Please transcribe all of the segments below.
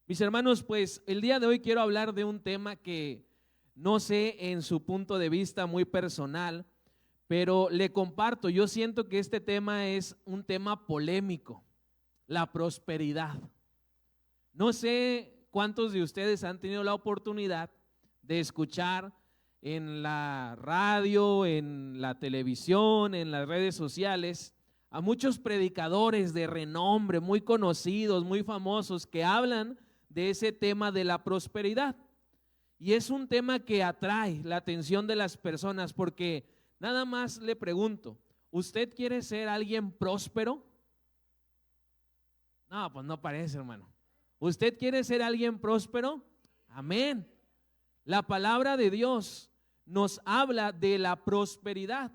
Mis hermanos, pues el día de hoy quiero hablar de un tema que no sé en su punto de vista muy personal, pero le comparto, yo siento que este tema es un tema polémico, la prosperidad. No sé cuántos de ustedes han tenido la oportunidad de escuchar en la radio, en la televisión, en las redes sociales, a muchos predicadores de renombre, muy conocidos, muy famosos, que hablan de ese tema de la prosperidad. Y es un tema que atrae la atención de las personas porque nada más le pregunto, ¿usted quiere ser alguien próspero? No, pues no parece, hermano. ¿Usted quiere ser alguien próspero? Amén. La palabra de Dios nos habla de la prosperidad.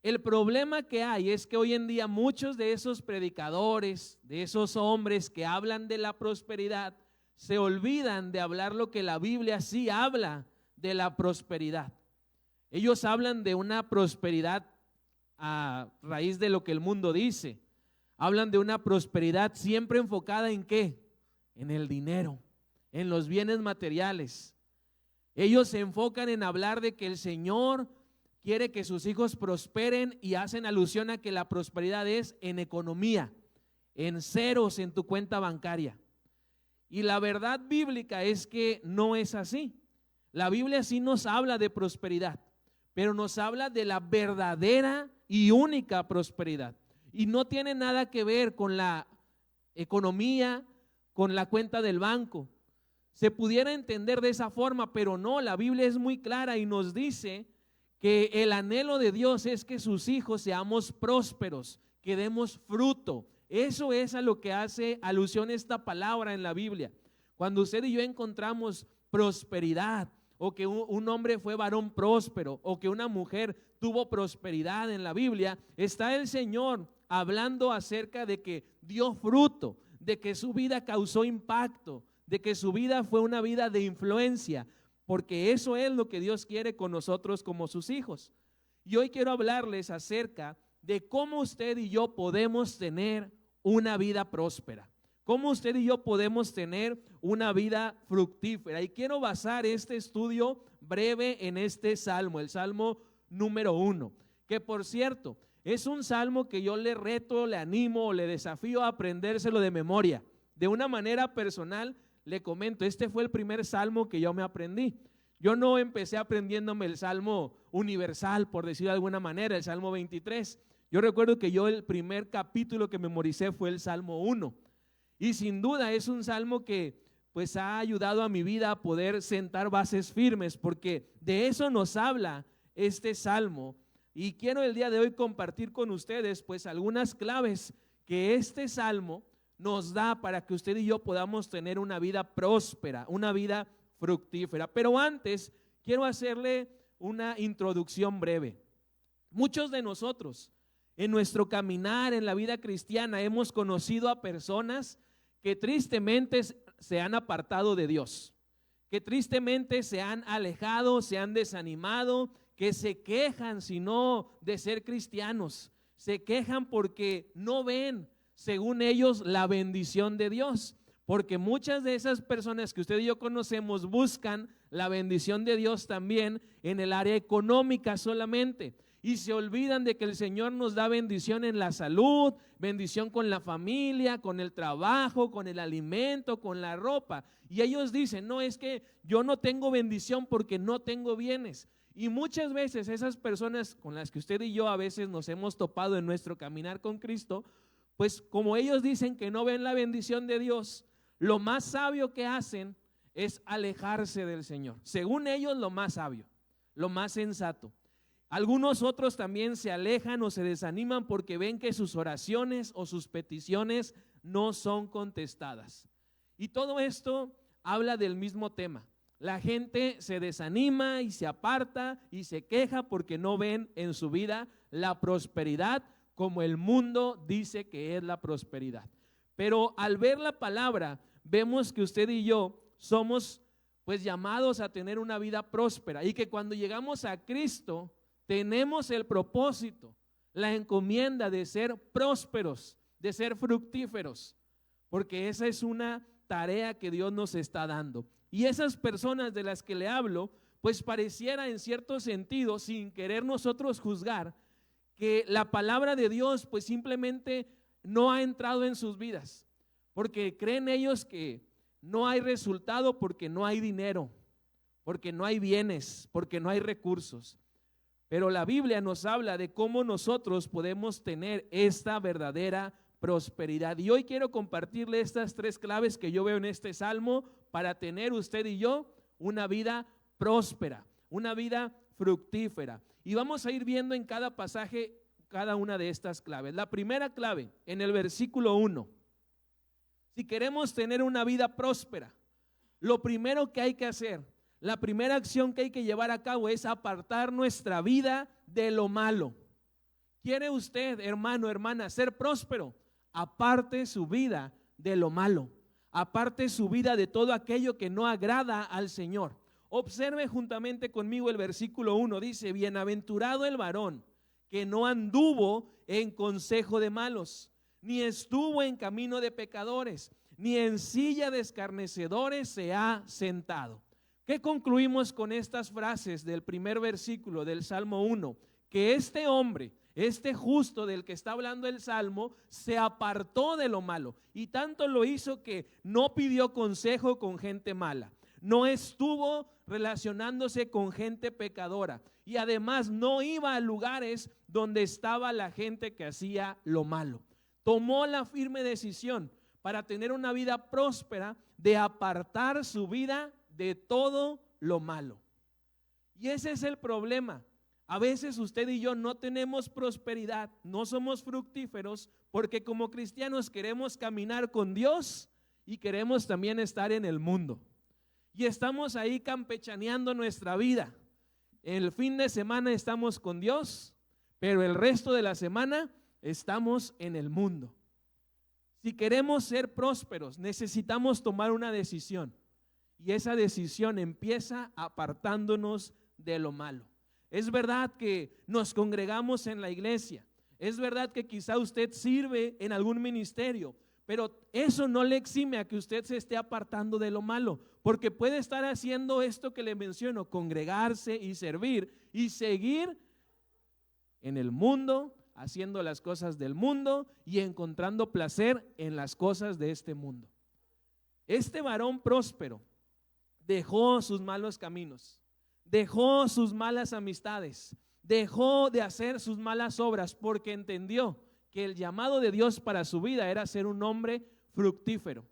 El problema que hay es que hoy en día muchos de esos predicadores, de esos hombres que hablan de la prosperidad, se olvidan de hablar lo que la Biblia sí habla de la prosperidad. Ellos hablan de una prosperidad a raíz de lo que el mundo dice. Hablan de una prosperidad siempre enfocada ¿en qué? En el dinero, en los bienes materiales. Ellos se enfocan en hablar de que el Señor quiere que sus hijos prosperen y hacen alusión a que la prosperidad es en economía, en ceros en tu cuenta bancaria. Y la verdad bíblica es que no es así. La Biblia sí nos habla de prosperidad, pero nos habla de la verdadera y única prosperidad. Y no tiene nada que ver con la economía, con la cuenta del banco. Se pudiera entender de esa forma, pero no, la Biblia es muy clara y nos dice que el anhelo de Dios es que sus hijos seamos prósperos, que demos fruto. Eso es a lo que hace alusión esta palabra en la Biblia. Cuando usted y yo encontramos prosperidad, o que un hombre fue varón próspero, o que una mujer tuvo prosperidad en la Biblia, está el Señor hablando acerca de que dio fruto, de que su vida causó impacto, de que su vida fue una vida de influencia, porque eso es lo que Dios quiere con nosotros como sus hijos. Y hoy quiero hablarles acerca de cómo usted y yo podemos tener una vida próspera, cómo usted y yo podemos tener una vida fructífera. Y quiero basar este estudio breve en este salmo, el salmo número 1, que por cierto es un salmo que yo le reto, le animo, le desafío a aprendérselo de memoria. De una manera personal le comento, este fue el primer salmo que yo me aprendí. Yo no empecé aprendiéndome el salmo universal, por decirlo de alguna manera, el salmo 23. Yo recuerdo que yo el primer capítulo que memoricé fue el salmo 1. Y sin duda es un salmo que pues ha ayudado a mi vida a poder sentar bases firmes, porque de eso nos habla este salmo. Y quiero el día de hoy compartir con ustedes pues algunas claves que este salmo nos da para que usted y yo podamos tener una vida próspera, una vida fructífera. Pero antes quiero hacerle una introducción breve. Muchos de nosotros en nuestro caminar en la vida cristiana hemos conocido a personas que tristemente se han apartado de Dios, que tristemente se han alejado, se han desanimado, que se quejan sino de ser cristianos, se quejan porque no ven según ellos la bendición de Dios, porque muchas de esas personas que usted y yo conocemos buscan la bendición de Dios también en el área económica solamente, y se olvidan de que el Señor nos da bendición en la salud, bendición con la familia, con el trabajo, con el alimento, con la ropa. Y ellos dicen, no, es que yo no tengo bendición porque no tengo bienes. Y muchas veces esas personas con las que usted y yo a veces nos hemos topado en nuestro caminar con Cristo, pues como ellos dicen que no ven la bendición de Dios, lo más sabio que hacen es alejarse del Señor. Según ellos, lo más sabio, lo más sensato. Algunos otros también se alejan o se desaniman porque ven que sus oraciones o sus peticiones no son contestadas. Y todo esto habla del mismo tema. La gente se desanima y se aparta y se queja porque no ven en su vida la prosperidad como el mundo dice que es la prosperidad. Pero al ver la palabra, vemos que usted y yo somos pues llamados a tener una vida próspera, y que cuando llegamos a Cristo tenemos el propósito, la encomienda de ser prósperos, de ser fructíferos, porque esa es una tarea que Dios nos está dando. Y esas personas de las que le hablo, pues pareciera en cierto sentido, sin querer nosotros juzgar, que la palabra de Dios pues simplemente no ha entrado en sus vidas, porque creen ellos que no hay resultado porque no hay dinero, porque no hay bienes, porque no hay recursos. Pero la Biblia nos habla de cómo nosotros podemos tener esta verdadera prosperidad. Y hoy quiero compartirle estas 3 claves que yo veo en este salmo para tener usted y yo una vida próspera, una vida fructífera. Y vamos a ir viendo en cada pasaje cada una de estas claves. La primera clave en el versículo 1. Si queremos tener una vida próspera, lo primero que hay que hacer, la primera acción que hay que llevar a cabo es apartar nuestra vida de lo malo. ¿Quiere usted, hermano, hermana, ser próspero? Aparte su vida de lo malo, aparte su vida de todo aquello que no agrada al Señor. Observe juntamente conmigo el versículo 1, dice: bienaventurado el varón que no anduvo en consejo de malos, ni estuvo en camino de pecadores, ni en silla de escarnecedores se ha sentado. ¿Qué concluimos con estas frases del primer versículo del Salmo 1? Que este hombre, este justo del que está hablando el Salmo, se apartó de lo malo, y tanto lo hizo que no pidió consejo con gente mala, no estuvo relacionándose con gente pecadora, y además no iba a lugares donde estaba la gente que hacía lo malo. Tomó la firme decisión para tener una vida próspera de apartar su vida de todo lo malo. Y ese es el problema. A veces usted y yo no tenemos prosperidad, no somos fructíferos, porque como cristianos queremos caminar con Dios y queremos también estar en el mundo. Y estamos ahí campechaneando nuestra vida. El fin de semana estamos con Dios, pero el resto de la semana estamos en el mundo. Si queremos ser prósperos, necesitamos tomar una decisión. Y esa decisión empieza apartándonos de lo malo. Es verdad que nos congregamos en la iglesia, es verdad que quizá usted sirve en algún ministerio, pero eso no le exime a que usted se esté apartando de lo malo, porque puede estar haciendo esto que le menciono, congregarse y servir y seguir en el mundo, haciendo las cosas del mundo y encontrando placer en las cosas de este mundo. Este varón próspero dejó sus malos caminos, dejó sus malas amistades, dejó de hacer sus malas obras, porque entendió que el llamado de Dios para su vida era ser un hombre fructífero,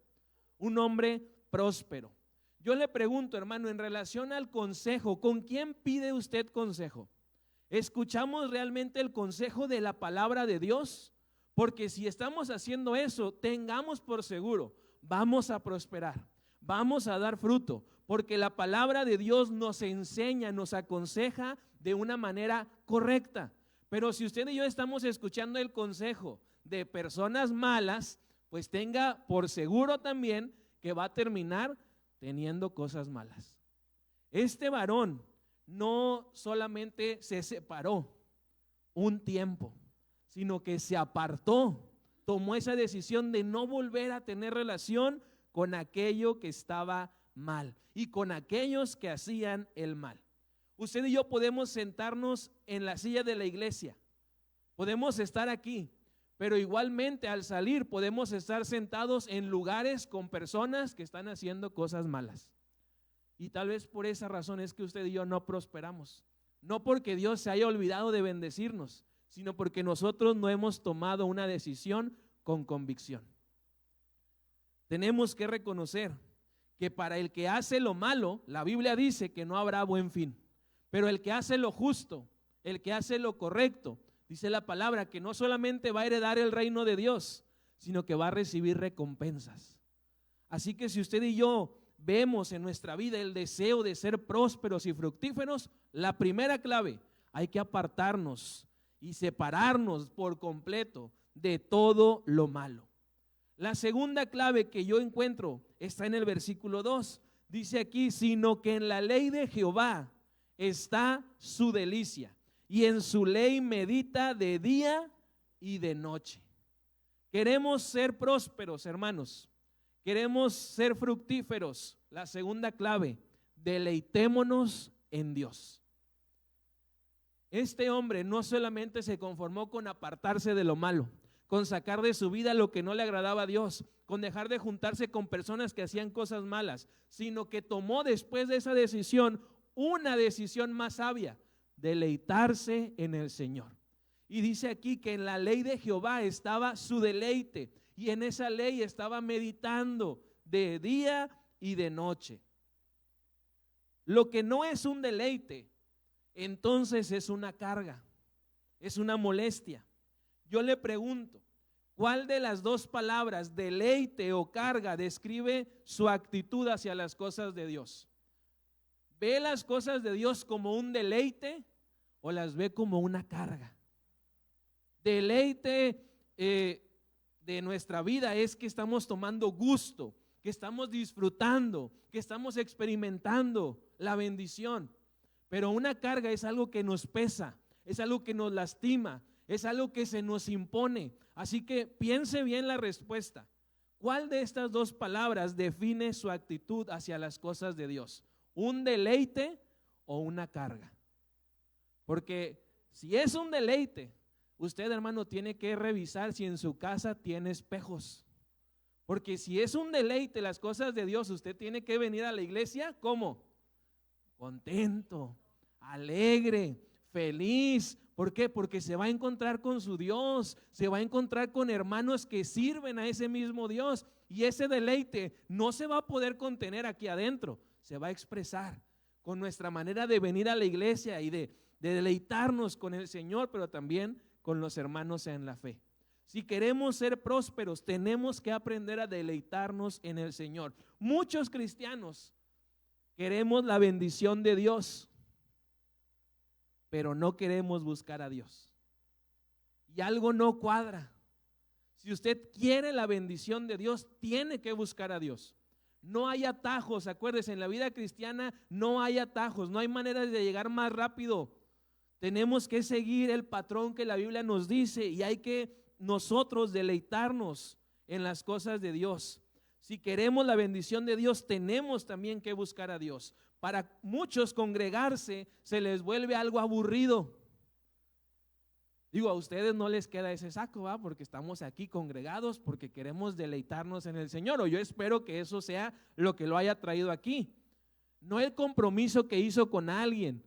un hombre próspero. Yo le pregunto, hermano, en relación al consejo, ¿con quién pide usted consejo? ¿Escuchamos realmente el consejo de la palabra de Dios? Porque si estamos haciendo eso, tengamos por seguro, vamos a prosperar, vamos a dar fruto, porque la palabra de Dios nos enseña, nos aconseja de una manera correcta. Pero si usted y yo estamos escuchando el consejo de personas malas, pues tenga por seguro también que va a terminar teniendo cosas malas. Este varón no solamente se separó un tiempo, sino que se apartó, tomó esa decisión de no volver a tener relación con aquello que estaba mal y con aquellos que hacían el mal. Usted y yo podemos sentarnos en la silla de la iglesia, podemos estar aquí, pero igualmente al salir podemos estar sentados en lugares con personas que están haciendo cosas malas. Y tal vez por esa razón es que usted y yo no prosperamos, no porque Dios se haya olvidado de bendecirnos, sino porque nosotros no hemos tomado una decisión con convicción. Tenemos que reconocer que para el que hace lo malo, la Biblia dice que no habrá buen fin, pero el que hace lo justo, el que hace lo correcto, dice la palabra que no solamente va a heredar el reino de Dios, sino que va a recibir recompensas. Así que si usted y yo vemos en nuestra vida el deseo de ser prósperos y fructíferos, la primera clave, hay que apartarnos y separarnos por completo de todo lo malo. La segunda clave que yo encuentro está en el versículo 2. Dice aquí, sino que en la ley de Jehová está su delicia, y en su ley medita de día y de noche. Queremos ser prósperos, hermanos. Queremos ser fructíferos. La segunda clave, deleitémonos en Dios. Este hombre no solamente se conformó con apartarse de lo malo, con sacar de su vida lo que no le agradaba a Dios, con dejar de juntarse con personas que hacían cosas malas, sino que tomó después de esa decisión una decisión más sabia, deleitarse en el Señor. Y dice aquí que en la ley de Jehová estaba su deleite, y en esa ley estaba meditando de día y de noche. Lo que no es un deleite, entonces es una carga, es una molestia. Yo le pregunto, ¿cuál de las dos palabras, deleite o carga, describe su actitud hacia las cosas de Dios? ¿Ve las cosas de Dios como un deleite o las ve como una carga? Deleite de nuestra vida es que estamos tomando gusto, que estamos disfrutando, que estamos experimentando la bendición. Pero una carga es algo que nos pesa, es algo que nos lastima, es algo que se nos impone. Así que piense bien la respuesta. ¿Cuál de estas dos palabras define su actitud hacia las cosas de Dios? ¿Un deleite o una carga? Porque si es un deleite, usted, hermano, tiene que revisar si en su casa tiene espejos. Porque si es un deleite las cosas de Dios, usted tiene que venir a la iglesia, ¿cómo? Contento, alegre, feliz. ¿Por qué? Porque se va a encontrar con su Dios, se va a encontrar con hermanos que sirven a ese mismo Dios, y ese deleite no se va a poder contener aquí adentro, se va a expresar con nuestra manera de venir a la iglesia y de deleitarnos con el Señor, pero también con los hermanos en la fe. Si queremos ser prósperos, tenemos que aprender a deleitarnos en el Señor. Muchos cristianos queremos la bendición de Dios, pero no queremos buscar a Dios. Y algo no cuadra. Si usted quiere la bendición de Dios, tiene que buscar a Dios. No hay atajos, acuérdese, en la vida cristiana no hay atajos, no hay maneras de llegar más rápido. Tenemos que seguir el patrón que la Biblia nos dice y hay que nosotros deleitarnos en las cosas de Dios. Si queremos la bendición de Dios, tenemos también que buscar a Dios. Para muchos congregarse se les vuelve algo aburrido. Digo, a ustedes no les queda ese saco, ¿va? Porque estamos aquí congregados porque queremos deleitarnos en el Señor, o yo espero que eso sea lo que lo haya traído aquí. No el compromiso que hizo con alguien,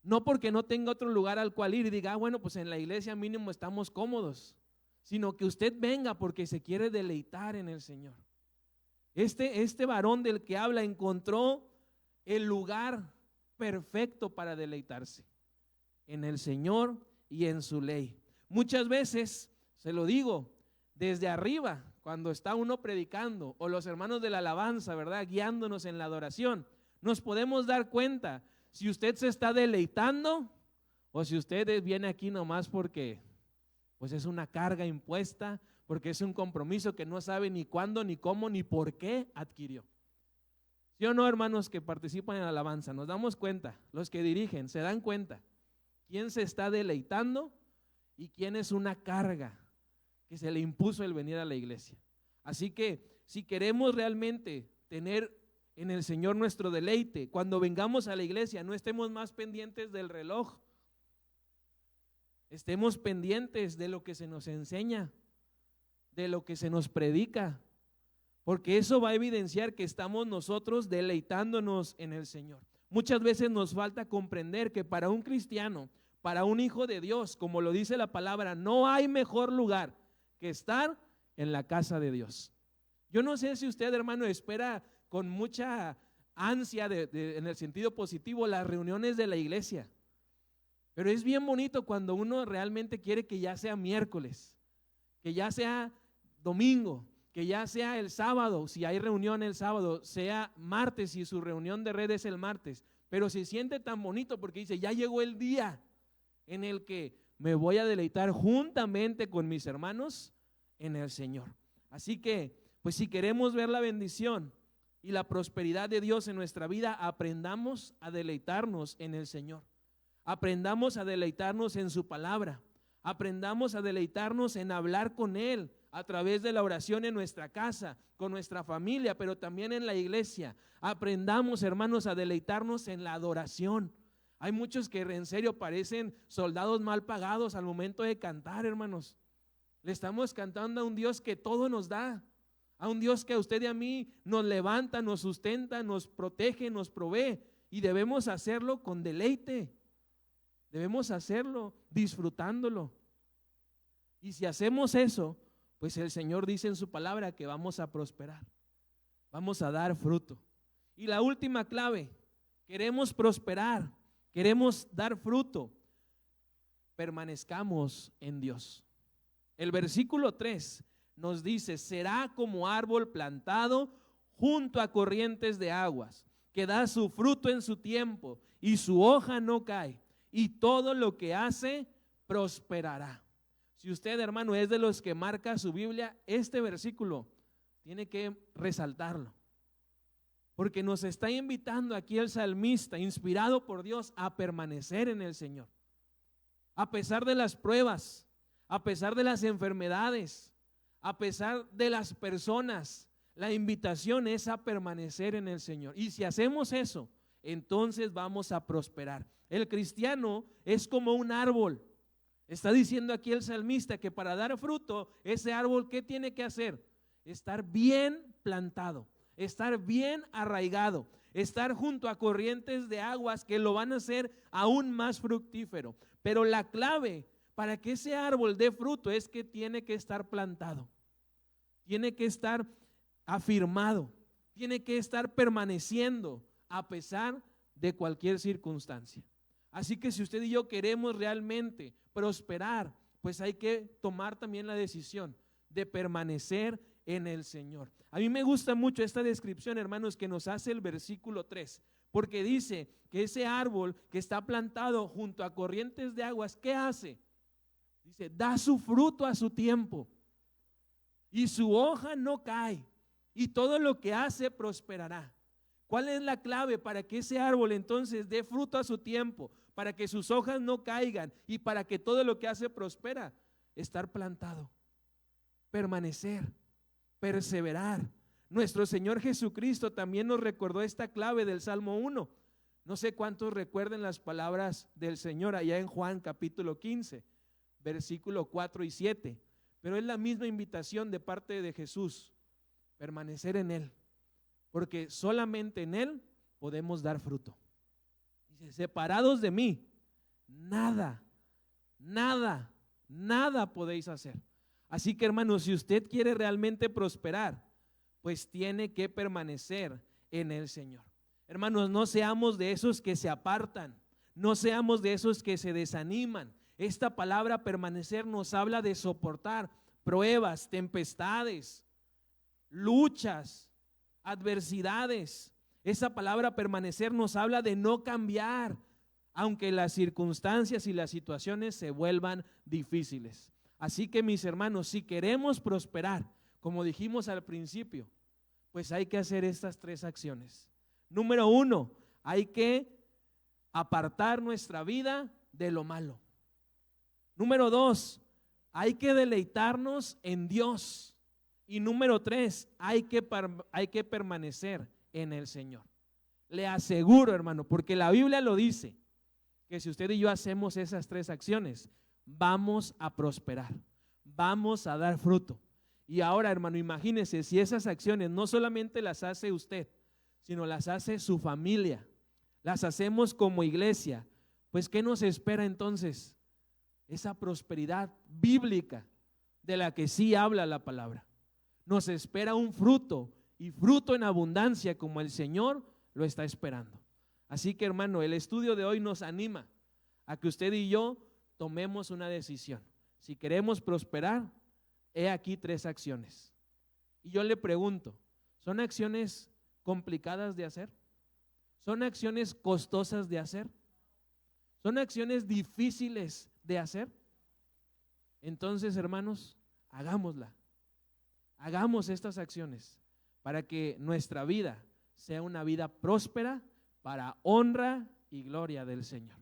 no porque no tenga otro lugar al cual ir y diga, bueno, pues en la iglesia mínimo estamos cómodos, sino que usted venga porque se quiere deleitar en el Señor. Este varón del que habla encontró el lugar perfecto para deleitarse en el Señor y en su ley. Muchas veces, se lo digo, desde arriba, cuando está uno predicando o los hermanos de la alabanza, ¿verdad?, guiándonos en la adoración, nos podemos dar cuenta si usted se está deleitando o si usted viene aquí nomás porque pues es una carga impuesta, porque es un compromiso que no sabe ni cuándo, ni cómo, ni por qué adquirió. ¿Sí o no, hermanos que participan en la alabanza? Nos damos cuenta, los que dirigen se dan cuenta quién se está deleitando y quién es una carga que se le impuso el venir a la iglesia. Así que si queremos realmente tener en el Señor nuestro deleite, cuando vengamos a la iglesia no estemos más pendientes del reloj, estemos pendientes de lo que se nos enseña, de lo que se nos predica, porque eso va a evidenciar que estamos nosotros deleitándonos en el Señor. Muchas veces nos falta comprender que para un cristiano, para un hijo de Dios, como lo dice la palabra, no hay mejor lugar que estar en la casa de Dios. Yo no sé si usted, hermano, espera con mucha ansia en el sentido positivo las reuniones de la iglesia, pero es bien bonito cuando uno realmente quiere que ya sea miércoles, que ya sea domingo, que ya sea el sábado, si hay reunión el sábado, sea martes si su reunión de red es el martes, pero se siente tan bonito porque dice, ya llegó el día en el que me voy a deleitar juntamente con mis hermanos en el Señor. Así que, pues si queremos ver la bendición y la prosperidad de Dios en nuestra vida, aprendamos a deleitarnos en el Señor. Aprendamos a deleitarnos en su palabra. Aprendamos a deleitarnos en hablar con Él, a través de la oración en nuestra casa, con nuestra familia, pero también en la iglesia. Aprendamos, hermanos, a deleitarnos en la adoración. Hay muchos que en serio parecen soldados mal pagados al momento de cantar, hermanos. Le estamos cantando a un Dios que todo nos da, a un Dios que a usted y a mí nos levanta, nos sustenta, nos protege, nos provee, y debemos hacerlo con deleite. Debemos hacerlo disfrutándolo. Y si hacemos eso, pues el Señor dice en su palabra que vamos a prosperar, vamos a dar fruto. Y la última clave, queremos prosperar, queremos dar fruto, permanezcamos en Dios. El versículo 3 nos dice: será como árbol plantado junto a corrientes de aguas, que da su fruto en su tiempo y su hoja no cae, y todo lo que hace prosperará. Si usted, hermano, es de los que marca su Biblia, este versículo tiene que resaltarlo, porque nos está invitando aquí el salmista, inspirado por Dios, a permanecer en el Señor. A pesar de las pruebas, a pesar de las enfermedades, a pesar de las personas, la invitación es a permanecer en el Señor. Y si hacemos eso, entonces vamos a prosperar. El cristiano es como un árbol. Está diciendo aquí el salmista que para dar fruto, ese árbol, ¿qué tiene que hacer? Estar bien plantado, estar bien arraigado, estar junto a corrientes de aguas que lo van a hacer aún más fructífero. Pero la clave para que ese árbol dé fruto es que tiene que estar plantado, tiene que estar afirmado, tiene que estar permaneciendo a pesar de cualquier circunstancia. Así que si usted y yo queremos realmente prosperar, pues hay que tomar también la decisión de permanecer en el Señor. A mí me gusta mucho esta descripción, hermanos, que nos hace el versículo 3, porque dice que ese árbol que está plantado junto a corrientes de aguas, ¿qué hace? Dice, da su fruto a su tiempo y su hoja no cae, y todo lo que hace prosperará. ¿Cuál es la clave para que ese árbol entonces dé fruto a su tiempo, para que sus hojas no caigan y para que todo lo que hace prospera? Estar plantado, permanecer, perseverar. Nuestro Señor Jesucristo también nos recordó esta clave del Salmo 1. No sé cuántos recuerden las palabras del Señor allá en Juan capítulo 15, versículo 4 y 7, pero es la misma invitación de parte de Jesús: permanecer en Él, porque solamente en Él podemos dar fruto. Dice, separados de mí, nada podéis hacer. Así que, hermanos, si usted quiere realmente prosperar, pues tiene que permanecer en el Señor. Hermanos, no seamos de esos que se apartan, no seamos de esos que se desaniman. Esta palabra permanecer nos habla de soportar pruebas, tempestades, luchas, adversidades. Esa palabra permanecer nos habla de no cambiar, aunque las circunstancias y las situaciones se vuelvan difíciles. Así que, mis hermanos, si queremos prosperar, como dijimos al principio, pues hay que hacer estas tres acciones. Número 1, hay que apartar nuestra vida de lo malo. Número 2, hay que deleitarnos en Dios. Y número 3, hay que permanecer en el Señor. Le aseguro, hermano, porque la Biblia lo dice, que si usted y yo hacemos esas tres acciones, vamos a prosperar, vamos a dar fruto. Y ahora, hermano, imagínese si esas acciones no solamente las hace usted, sino las hace su familia, las hacemos como iglesia, pues ¿qué nos espera entonces? Esa prosperidad bíblica de la que sí habla la palabra. Nos espera un fruto, y fruto en abundancia, como el Señor lo está esperando. Así que, hermano, el estudio de hoy nos anima a que usted y yo tomemos una decisión. Si queremos prosperar, he aquí tres acciones. Y yo le pregunto, ¿son acciones complicadas de hacer? ¿Son acciones costosas de hacer? ¿Son acciones difíciles de hacer? Entonces, hermanos, hagámosla. Hagamos estas acciones para que nuestra vida sea una vida próspera para honra y gloria del Señor.